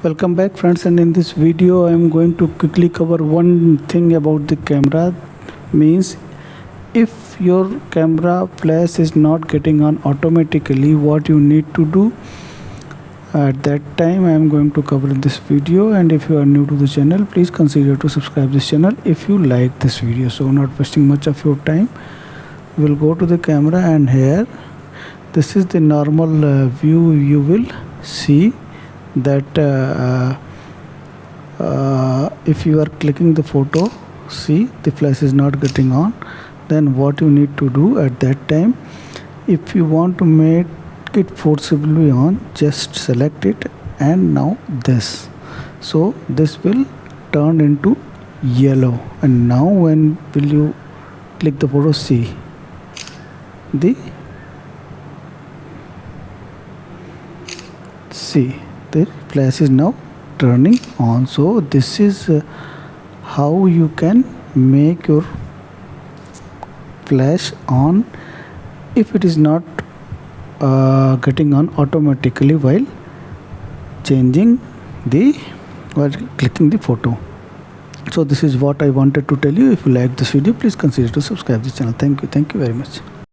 Welcome back friends, and in this video I am going to quickly cover one thing about the camera. Means if your camera flash is not getting on automatically, what you need to do at that time I am going to cover in this video. And if you are new to the channel, please consider to subscribe this channel if you like this video. So not wasting much of your time, we'll go to the camera, and here this is the normal view. You will see that if you are clicking the photo, see the flash is not getting on. Then what you need to do at that time, if you want to make it forcibly on, just select it, and now this, so this will turn into yellow. And now when will you click the photo, see the flash is now turning on. So this is how you can make your flash on if it is not getting on automatically while clicking the photo. So this is what I wanted to tell you. If you like this video, please consider to subscribe this channel. Thank you very much.